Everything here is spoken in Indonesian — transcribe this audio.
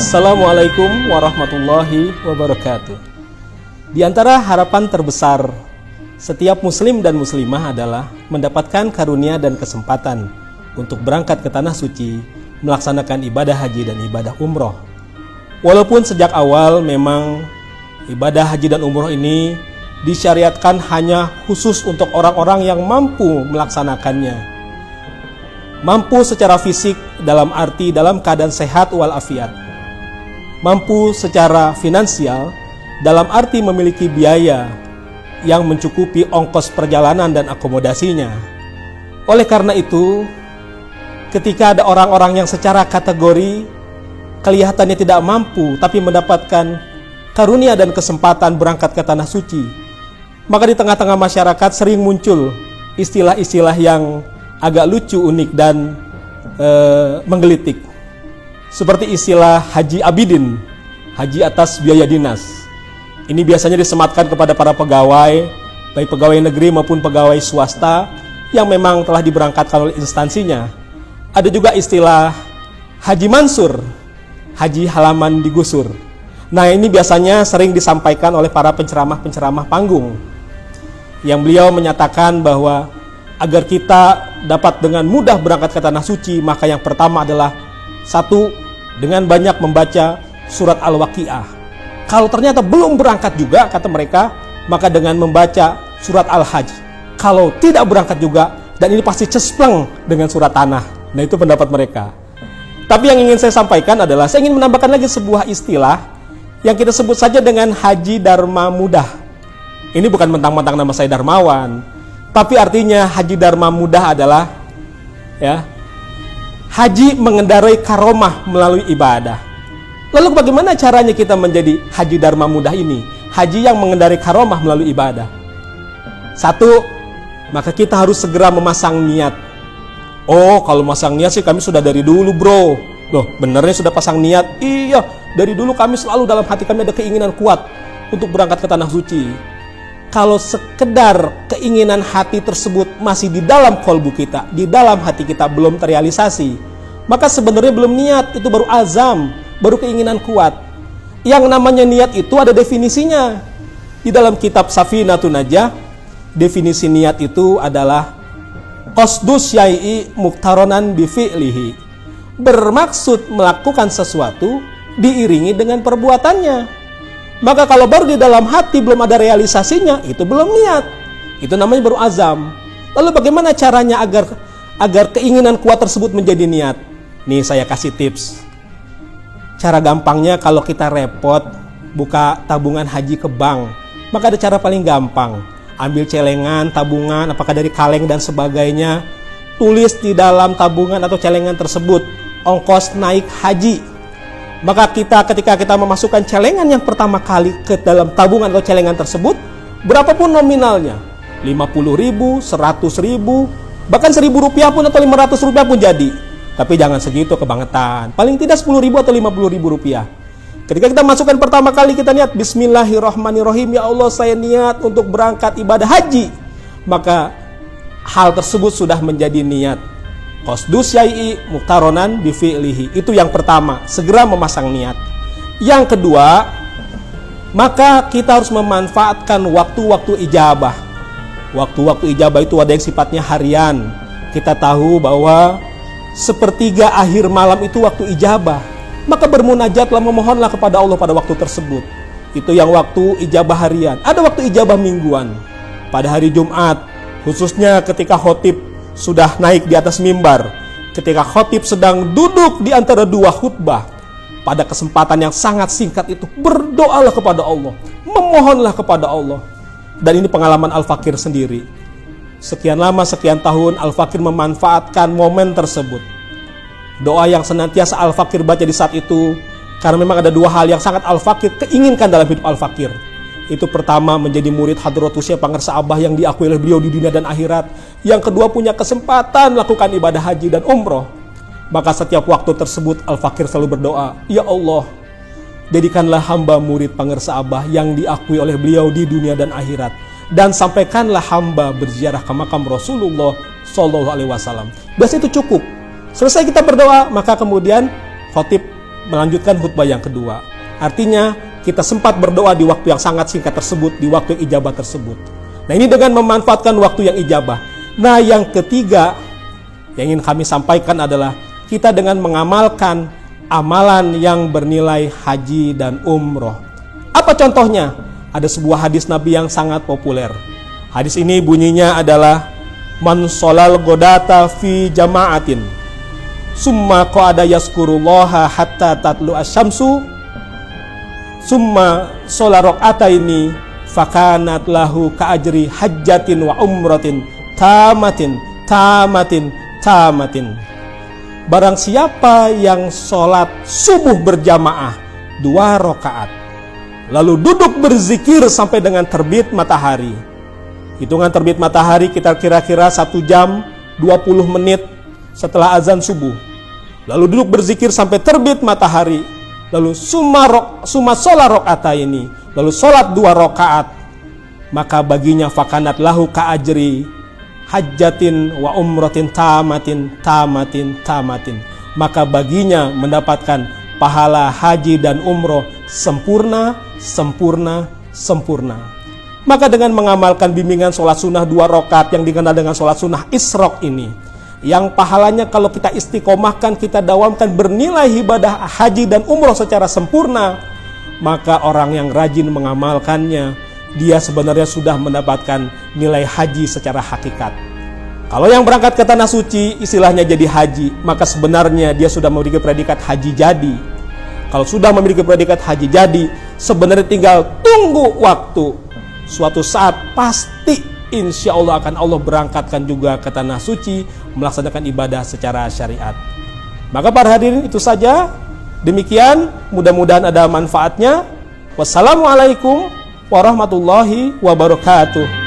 Assalamualaikum warahmatullahi wabarakatuh. Di antara harapan terbesar setiap muslim dan muslimah adalah mendapatkan karunia dan kesempatan untuk berangkat ke Tanah Suci, melaksanakan ibadah haji dan ibadah umroh. Walaupun sejak awal memang ibadah haji dan umroh ini disyariatkan hanya khusus untuk orang-orang yang mampu melaksanakannya. Mampu secara fisik dalam arti dalam keadaan sehat walafiat. Mampu secara finansial dalam arti memiliki biaya yang mencukupi ongkos perjalanan dan akomodasinya. Oleh karena itu, ketika ada orang-orang yang secara kategori kelihatannya tidak mampu tapi mendapatkan karunia dan kesempatan berangkat ke Tanah Suci, maka di tengah-tengah masyarakat sering muncul istilah-istilah yang agak lucu, unik, dan menggelitik. Seperti istilah Haji Abidin, haji atas biaya dinas. Ini biasanya disematkan kepada para pegawai, baik pegawai negeri maupun pegawai swasta yang memang telah diberangkatkan oleh instansinya. Ada juga istilah Haji Mansur, haji halaman digusur. Nah, ini biasanya sering disampaikan oleh para penceramah-penceramah panggung, yang beliau menyatakan bahwa agar kita dapat dengan mudah berangkat ke Tanah Suci, maka yang pertama adalah satu, dengan banyak membaca surat Al-Waqiah. Kalau ternyata belum berangkat juga, kata mereka, maka dengan membaca surat Al-Hajj. Kalau tidak berangkat juga, dan ini pasti cespleng dengan surat Tanah. Nah, itu pendapat mereka. Tapi yang ingin saya sampaikan adalah, saya ingin menambahkan lagi sebuah istilah yang kita sebut saja dengan Haji Dharma Mudah. Ini bukan mentang-mentang nama saya Darmawan, tapi artinya Haji Dharma Mudah adalah haji mengendarai karomah melalui ibadah. Lalu bagaimana caranya kita menjadi Haji Dharma Mudah ini? Haji yang mengendarai karomah melalui ibadah. Satu, maka kita harus segera memasang niat. Oh, kalau masang niat sih kami sudah dari dulu, bro. Loh, benernya sudah pasang niat? Iya, dari dulu kami selalu dalam hati kami ada keinginan kuat untuk berangkat ke Tanah Suci. Kalau sekedar keinginan hati tersebut masih di dalam kolbu kita, di dalam hati kita belum terrealisasi, maka sebenarnya belum niat, itu baru azam, baru keinginan kuat. Yang namanya niat itu ada definisinya. Di dalam kitab Safinatun Najah, definisi niat itu adalah qasdus syai'i muqtaronan bi fi'lihi. Bermaksud melakukan sesuatu diiringi dengan perbuatannya. Maka kalau baru di dalam hati belum ada realisasinya, itu belum niat. Itu namanya baru azam. Lalu bagaimana caranya agar keinginan kuat tersebut menjadi niat? Nih saya kasih tips. Cara gampangnya, kalau kita repot buka tabungan haji ke bank, maka ada cara paling gampang. Ambil celengan, tabungan, apakah dari kaleng dan sebagainya. Tulis di dalam tabungan atau celengan tersebut ongkos naik haji. Maka ketika kita memasukkan celengan yang pertama kali ke dalam tabungan atau celengan tersebut, berapapun nominalnya, 50.000, 100.000, bahkan 1.000 rupiah pun atau 500 rupiah pun jadi. Tapi jangan segitu kebangetan. Paling tidak 10.000 atau 50.000 rupiah. Ketika kita masukkan pertama kali, kita niat Bismillahirrahmanirrahim, ya Allah saya niat untuk berangkat ibadah haji. Maka hal tersebut sudah menjadi niat. Qasdus syai'i muqtaronan bi fi'lihi. Itu yang pertama, segera memasang niat. Yang kedua, maka kita harus memanfaatkan waktu-waktu ijabah. Waktu-waktu ijabah itu ada yang sifatnya harian. Kita tahu bahwa sepertiga akhir malam itu waktu ijabah. Maka bermunajatlah, memohonlah kepada Allah pada waktu tersebut. Itu yang waktu ijabah harian. Ada waktu ijabah mingguan. Pada hari Jumat, khususnya ketika khotib sudah naik di atas mimbar, ketika khotib sedang duduk di antara dua khutbah, pada kesempatan yang sangat singkat itu berdoalah kepada Allah, memohonlah kepada Allah. Dan ini pengalaman Al-Fakir sendiri. Sekian lama, sekian tahun Al-Fakir memanfaatkan momen tersebut. Doa yang senantiasa Al-Fakir baca di saat itu, karena memang ada dua hal yang sangat Al-Fakir keinginkan dalam hidup Al-Fakir. Itu pertama, menjadi murid Hadratus Syekh Pangersa Abah yang diakui oleh beliau di dunia dan akhirat. Yang kedua, punya kesempatan melakukan ibadah haji dan umroh. Maka setiap waktu tersebut Al-Fakir selalu berdoa, ya Allah, jadikanlah hamba murid Pangersa Abah yang diakui oleh beliau di dunia dan akhirat, dan sampaikanlah hamba berziarah ke makam Rasulullah SAW. Biasa itu cukup. Selesai kita berdoa, maka kemudian khotib melanjutkan khutbah yang kedua. Artinya kita sempat berdoa di waktu yang sangat singkat tersebut, di waktu yang ijabah tersebut. Nah, ini dengan memanfaatkan waktu yang ijabah. Nah, yang ketiga yang ingin kami sampaikan adalah kita dengan mengamalkan amalan yang bernilai haji dan umroh. Apa contohnya? Ada sebuah hadis Nabi yang sangat populer. Hadis ini bunyinya adalah man sholal godata fi jama'atin summa qa'ada yazkurullaha hatta tatlu asyamsu summa shola raq'ataini fakanat lahu ka'ajri hajjatin wa umratin tamatin. Barang siapa yang sholat subuh berjamaah 2 rakaat, lalu duduk berzikir sampai dengan terbit matahari. Hitungan terbit matahari kita kira-kira 1 jam 20 menit setelah azan subuh. Lalu duduk berzikir sampai terbit matahari. Lalu summa sholat rakaataini, lalu sholat 2 rakaat, maka baginya fakanat lahu ka'ajri hajjatin wa umratin tamatin. Maka baginya mendapatkan pahala haji dan umroh sempurna. Maka dengan mengamalkan bimbingan sholat sunnah 2 rakaat yang dikenal dengan sholat sunnah isyraq ini, yang pahalanya kalau kita istiqomahkan, kita dawamkan bernilai ibadah haji dan umroh secara sempurna, maka orang yang rajin mengamalkannya, dia sebenarnya sudah mendapatkan nilai haji secara hakikat. Kalau yang berangkat ke tanah suci istilahnya jadi haji, maka sebenarnya dia sudah memiliki predikat haji jadi. Kalau sudah memiliki predikat haji jadi, sebenarnya tinggal tunggu waktu. Suatu saat pasti insya Allah akan Allah berangkatkan juga ke tanah suci, melaksanakan ibadah secara syariat. Maka para hadirin, itu saja. Demikian, mudah-mudahan ada manfaatnya. Wassalamualaikum warahmatullahi wabarakatuh.